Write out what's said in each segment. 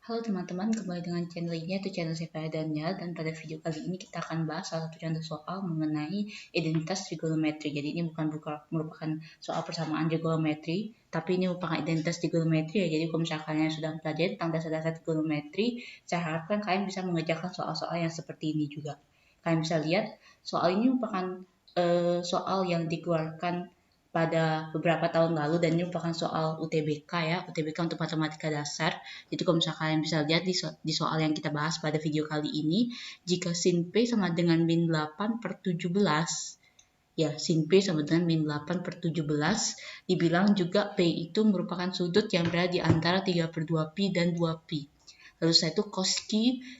Halo teman-teman, kembali dengan channel ini yaitu channel Saya Daniel, dan pada video kali ini kita akan bahas salah satu contoh soal mengenai identitas trigonometri. Jadi ini bukan merupakan soal persamaan trigonometri, tapi ini merupakan identitas trigonometri ya. Jadi kalau misalkan kalian sudah mempelajari tentang dasar-dasar trigonometri, saya harapkan kalian bisa mengerjakan soal-soal yang seperti ini juga. Kalian bisa lihat soal ini merupakan soal yang dikeluarkan pada beberapa tahun lalu, dan ini merupakan soal UTBK ya, UTBK untuk matematika dasar. Jadi kalau misalkan kalian bisa lihat di soal yang kita bahas pada video kali ini, jika sin P sama dengan min 8 per 17, ya sin P sama dengan min 8 per 17, dibilang juga P itu merupakan sudut yang berada di antara 3 per 2pi dan 2pi. Lalu setelah itu cos Q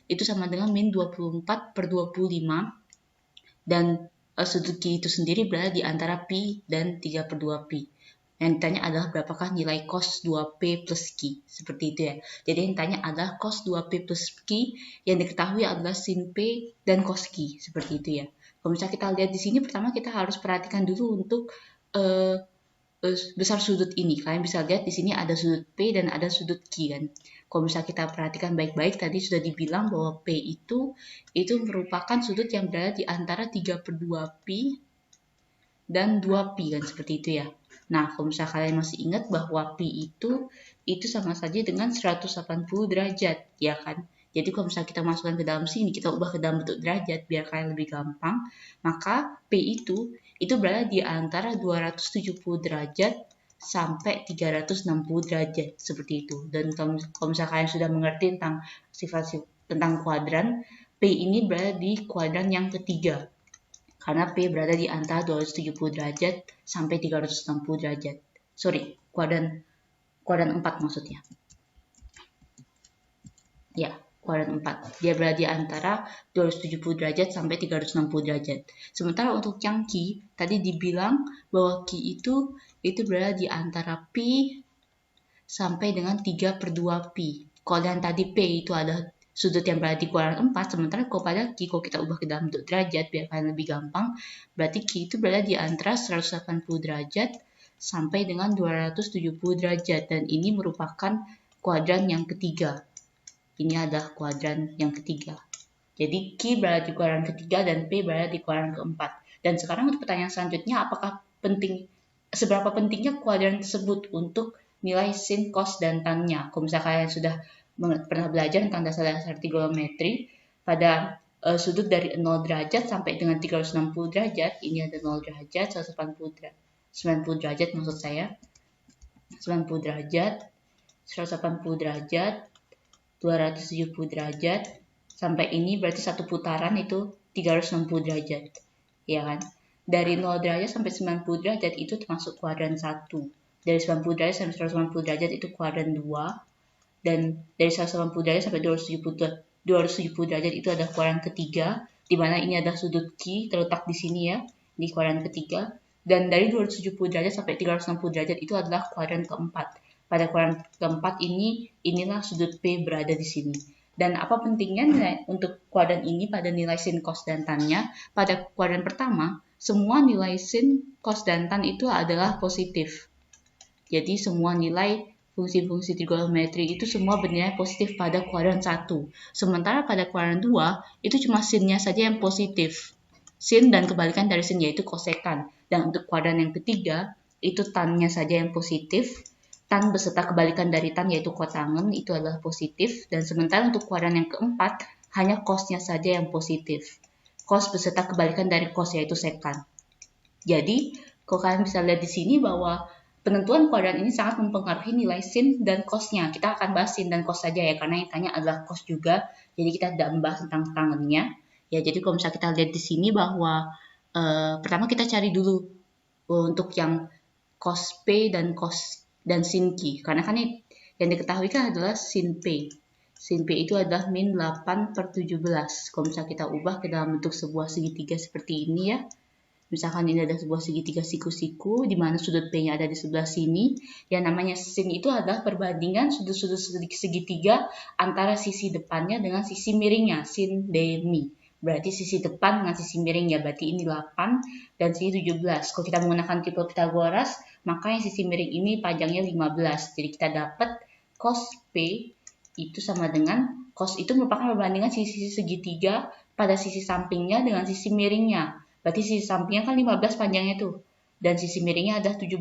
itu sama dengan min 24 per 25, dan sudut Q itu sendiri berada di antara pi dan 3 per 2pi. Yang ditanya adalah berapakah nilai cos 2p plus Q. Seperti itu ya. Jadi yang ditanya adalah cos 2p plus Q, yang diketahui adalah sin P dan cos Q. Seperti itu ya. Kalau misalnya kita lihat di sini, pertama kita harus perhatikan dulu untuk besar sudut ini. Kalian bisa lihat di sini ada sudut P dan ada sudut Q kan. Kalau misalnya kita perhatikan baik-baik, tadi sudah dibilang bahwa P itu merupakan sudut yang berada di antara 3 per 2pi dan 2pi kan, seperti itu ya. Nah, kalau misalnya kalian masih ingat bahwa pi itu sama saja dengan 180 derajat, ya kan? Jadi kalau misalnya kita masukkan ke dalam sini, kita ubah ke dalam bentuk derajat biar kalian lebih gampang, maka P itu berada di antara 270 derajat sampai 360 derajat, seperti itu. Dan kalau misalnya kalian sudah mengerti tentang sifat tentang kuadran, P ini berada di kuadran yang ketiga, karena P berada di antara 270 derajat sampai 360 derajat. Sorry, kuadran 4 maksudnya. Ya, kuadran 4. Dia berada di antara 270 derajat sampai 360 derajat. Sementara untuk yang Q, tadi dibilang bahwa Q itu berada di antara pi sampai dengan 3 per 2pi. Kalau yang tadi P itu adalah sudut yang berada di kuadran 4, sementara kalau pada Q, kalau kita ubah ke dalam bentuk derajat biar kalian lebih gampang, berarti Q itu berada di antara 180 derajat sampai dengan 270 derajat, dan ini merupakan kuadran yang ketiga. Ini adalah kuadran yang ketiga. Jadi Q berada di kuadran ketiga dan P berada di kuadran keempat. Dan sekarang untuk pertanyaan selanjutnya, seberapa pentingnya kuadran tersebut untuk nilai sin, cos, dan tan-nya? Kalau misalnya kalian sudah pernah belajar tentang dasar-dasar trigonometri, pada sudut dari 0 derajat sampai dengan 360 derajat, ini ada 0 derajat, 180 derajat, 90 derajat maksud saya, 90 derajat, 180 derajat, 270 derajat, sampai ini berarti satu putaran itu 360 derajat, ya kan? Dari 0 derajat sampai 90 derajat itu termasuk kuadran 1. Dari 90 derajat sampai 180 derajat itu kuadran 2. Dan dari 180 derajat sampai 270 derajat itu ada kuadran ketiga, di mana ini adalah sudut Q terletak di sini ya, di kuadran ketiga. Dan dari 270 derajat sampai 360 derajat itu adalah kuadran keempat. Pada kuadran keempat inilah sudut P berada di sini. Dan apa pentingnya untuk kuadran ini pada nilai sin, cos, dan tan-nya? Pada kuadran pertama, semua nilai sin, cos, dan tan itu adalah positif. Jadi semua nilai fungsi-fungsi trigonometri itu semua bernilai positif pada kuadran 1. Sementara pada kuadran 2, itu cuma sin-nya saja yang positif. Sin dan kebalikan dari sin, yaitu kosekan. Dan untuk kuadran yang ketiga, itu tan-nya saja yang positif. Tan beserta kebalikan dari tan, yaitu kotangen, itu adalah positif. Dan sementara untuk kuadran yang keempat, hanya cos-nya saja yang positif. Cos beserta kebalikan dari cos, yaitu sekan. Jadi, kalau kalian bisa lihat di sini bahwa penentuan kuadran ini sangat mempengaruhi nilai sin dan cos-nya. Kita akan bahas sin dan cos saja ya, karena yang tanya adalah cos juga. Jadi kita tidak membahas tentang tangennya. Ya, jadi kalau misalnya kita lihat di sini bahwa pertama kita cari dulu untuk yang cos P dan sin Q. Karena kan yang diketahui kan adalah sin P. Sin P itu adalah min 8 per 17. Kalau misalnya kita ubah ke dalam bentuk sebuah segitiga seperti ini ya. Misalkan ini ada sebuah segitiga siku-siku, di mana sudut P-nya ada di sebelah sini. Yang namanya sin itu adalah perbandingan sudut-sudut segitiga antara sisi depannya dengan sisi miringnya, sin D, mi. Berarti sisi depan dengan sisi miringnya, berarti ini 8 dan sini 17. Kalau kita menggunakan triple Pythagoras, maka yang sisi miring ini panjangnya 15. Jadi kita dapat cos P itu sama dengan cos itu merupakan perbandingan sisi segitiga pada sisi sampingnya dengan sisi miringnya. Berarti sisi sampingnya kan 15 panjangnya tuh. Dan sisi miringnya ada 17.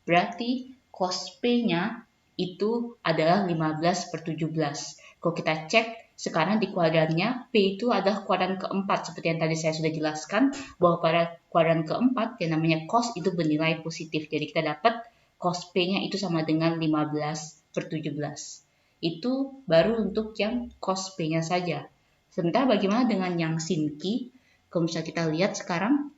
Berarti cos P-nya itu adalah 15/17. Kalau kita cek sekarang di kuadrannya, P itu adalah kuadran keempat. Seperti yang tadi saya sudah jelaskan, bahwa pada kuadran keempat yang namanya cos itu bernilai positif. Jadi kita dapat cos P-nya itu sama dengan 15/17. Itu baru untuk yang cos P-nya saja. Sementara bagaimana dengan yang sin Q? Kalau misalnya kita lihat sekarang,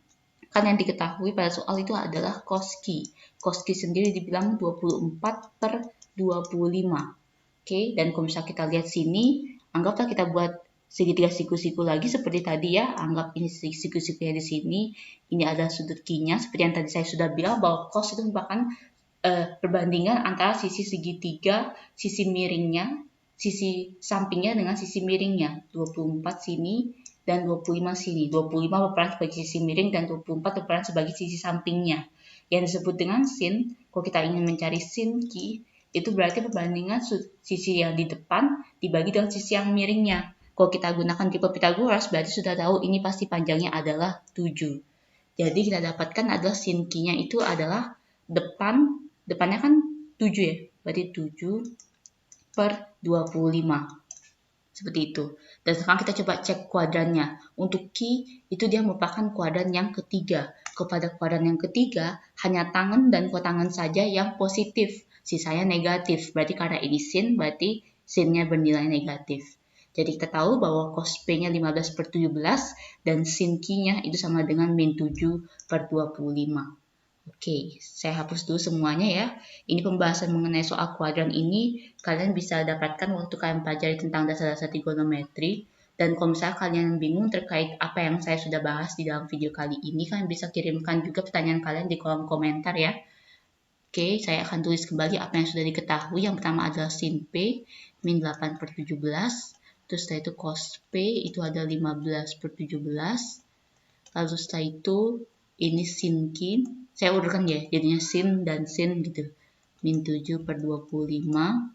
kan yang diketahui pada soal itu adalah cos Q. Cos Q sendiri dibilang 24/25. Oke, dan kalau misalnya kita lihat sini, anggaplah kita buat segitiga siku-siku lagi seperti tadi ya. Anggap ini siku-sikunya di sini, ini adalah sudut Q-nya. Seperti yang tadi saya sudah bilang bahwa cos itu merupakan perbandingan antara sisi segitiga, sisi miringnya, sisi sampingnya dengan sisi miringnya. 24 sini dan 25 sini. 25 berperan sebagai sisi miring dan 24 berperan sebagai sisi sampingnya. Yang disebut dengan sin, kalau kita ingin mencari sin Q, itu berarti perbandingan sisi yang di depan dibagi dengan sisi yang miringnya. Kalau kita gunakan tipe Pythagoras, berarti sudah tahu ini pasti panjangnya adalah 7. Jadi kita dapatkan adalah sin Q-nya itu adalah depannya kan 7 ya, berarti 7/25. Seperti itu. Dan sekarang kita coba cek kuadrannya. Untuk Q, itu dia merupakan kuadran yang ketiga. Kepada kuadran yang ketiga, hanya tangen dan kotangen saja yang positif. Sisanya negatif. Berarti karena ini sin, berarti sin-nya bernilai negatif. Jadi kita tahu bahwa cos P-nya 15/17 dan sin Q-nya itu sama dengan min 7/25. Oke, saya hapus dulu semuanya ya. Ini pembahasan mengenai soal kuadran ini kalian bisa dapatkan waktu kalian pelajari tentang dasar-dasar trigonometri. Dan kalau misalnya kalian bingung terkait apa yang saya sudah bahas di dalam video kali ini, kalian bisa kirimkan juga pertanyaan kalian di kolom komentar ya. Oke, saya akan tulis kembali apa yang sudah diketahui. Yang pertama adalah sin P, min 8/17. Terus setelah itu cos P itu ada 15/17. Lalu setelah itu ini sin Q, saya urutkan ya, jadinya sin dan sin gitu, min 7/25,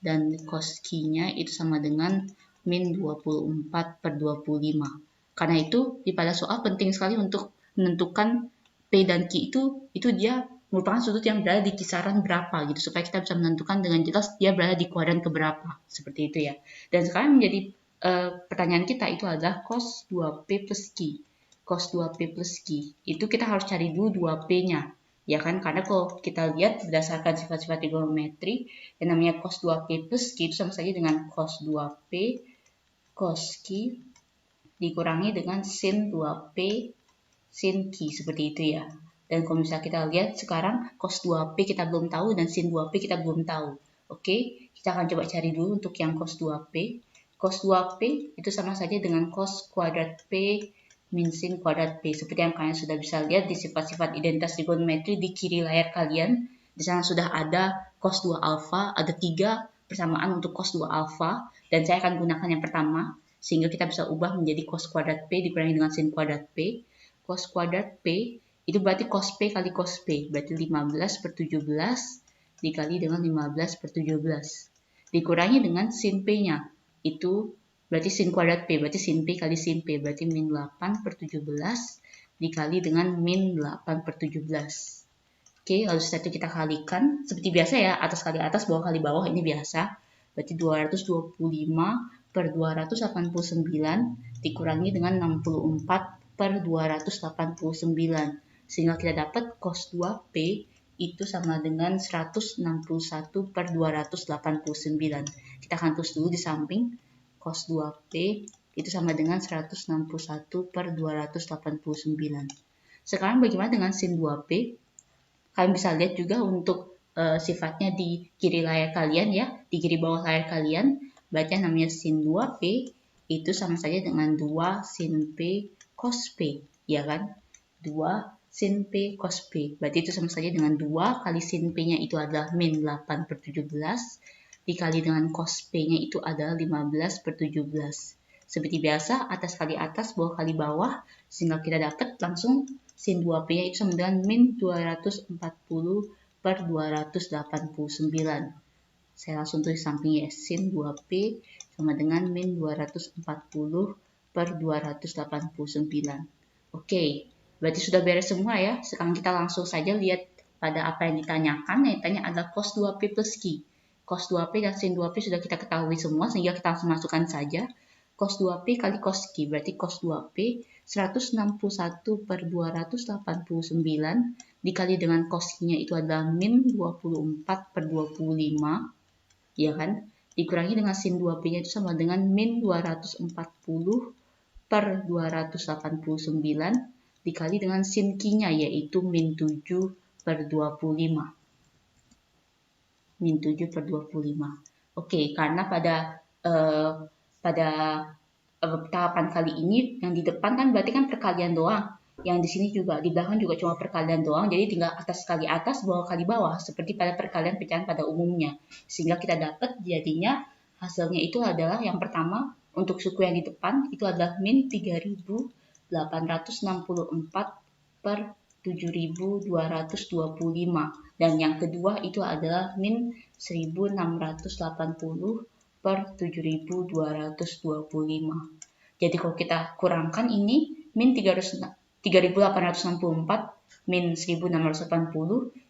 dan cos Q-nya itu sama dengan min 24/25. Karena itu di pada soal penting sekali untuk menentukan P dan Q itu dia merupakan sudut yang berada di kisaran berapa gitu, supaya kita bisa menentukan dengan jelas dia berada di kuadran keberapa, seperti itu ya. Dan sekarang menjadi pertanyaan kita itu adalah cos 2P plus Q. Cos 2P plus Q, itu kita harus cari dulu 2P-nya. Ya kan, karena kalau kita lihat berdasarkan sifat-sifat trigonometri, yang namanya cos 2P plus Q itu sama saja dengan cos 2P cos Q dikurangi dengan sin 2P sin Q, seperti itu ya. Dan kalau misalnya kita lihat sekarang, cos 2P kita belum tahu dan sin 2P kita belum tahu. Oke, kita akan coba cari dulu untuk yang cos 2P. Cos 2P itu sama saja dengan cos kuadrat P min sin kuadrat P. Seperti yang kalian sudah bisa lihat di sifat-sifat identitas trigonometri di kiri layar kalian. Di sana sudah ada cos 2 alfa, ada 3 persamaan untuk cos 2 alfa, dan saya akan gunakan yang pertama, sehingga kita bisa ubah menjadi cos kuadrat P dikurangi dengan sin kuadrat P. Cos kuadrat P itu berarti cos P kali cos P, berarti 15/17 dikali dengan 15/17. Dikurangi dengan sin P-nya, itu berarti sin kuadrat P, berarti sin P kali sin P, berarti min 8/17 dikali dengan min 8/17. Oke, lalu setelah itu kita kalikan, seperti biasa ya, atas kali atas, bawah kali bawah, ini biasa. Berarti 225/289 dikurangi dengan 64/289. Sehingga kita dapat cos 2P itu sama dengan 161/289. Kita akan tulis dulu di samping, cos 2P itu sama dengan 161/289. Sekarang bagaimana dengan sin 2P? Kalian bisa lihat juga untuk sifatnya di kiri layar kalian ya, di kiri bawah layar kalian. Berarti yang namanya sin 2P itu sama saja dengan 2 sin P cos P, ya kan? 2 sin P cos P. Berarti itu sama saja dengan 2 kali sin P-nya itu adalah min 8/17 dikali dengan cos P-nya itu adalah 15/17. Seperti biasa, atas kali atas, bawah kali bawah, sehingga kita dapat langsung sin 2P-nya itu sama dengan min 240/289. Saya langsung tulis samping ya, sin 2P sama dengan min 240 per 289. Oke, berarti sudah beres semua ya. Sekarang kita langsung saja lihat pada apa yang ditanyakan. Yang ditanya adalah cos 2P plus Q. Cos 2P dan sin 2P sudah kita ketahui semua, sehingga kita langsung masukkan saja. Cos 2P kali cos Q, berarti cos 2P 161 per 289 dikali dengan cos Q-nya itu adalah min 24 per 25, ya kan? Dikurangi dengan sin 2P-nya itu sama dengan min 240 per 289 dikali dengan sin Q-nya yaitu min 7 per 25. Min 7 per 25. Oke, karena pada tahapan kali ini yang di depan kan berarti kan perkalian doang. Yang di sini juga di belakang juga cuma perkalian doang, jadi tinggal atas kali atas, bawah kali bawah seperti pada perkalian pecahan pada umumnya. Sehingga kita dapat jadinya hasilnya itu adalah yang pertama untuk suku yang di depan itu adalah min 3864 per 7225 dan yang kedua itu adalah min 1680 per 7225. Jadi kalau kita kurangkan ini min 3864 min 1680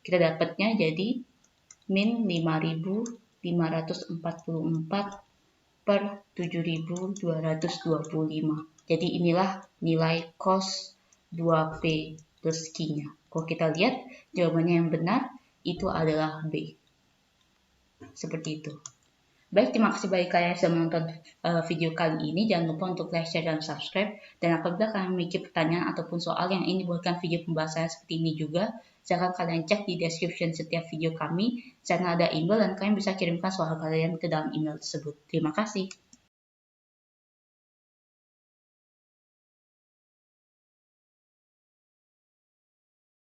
kita dapatnya jadi min 5544 per 7225. Jadi inilah nilai cos 2P plus Q-nya. Kalau kita lihat jawabannya yang benar itu adalah B. Seperti itu. Baik, terima kasih bagi kalian yang sudah menonton video kali ini. Jangan lupa untuk like, share, dan subscribe. Dan apabila kalian memiliki pertanyaan ataupun soal yang ingin dibuatkan video pembahasan seperti ini juga, silahkan kalian cek di description setiap video kami. Sana ada email dan kalian bisa kirimkan soal kalian ke dalam email tersebut. Terima kasih.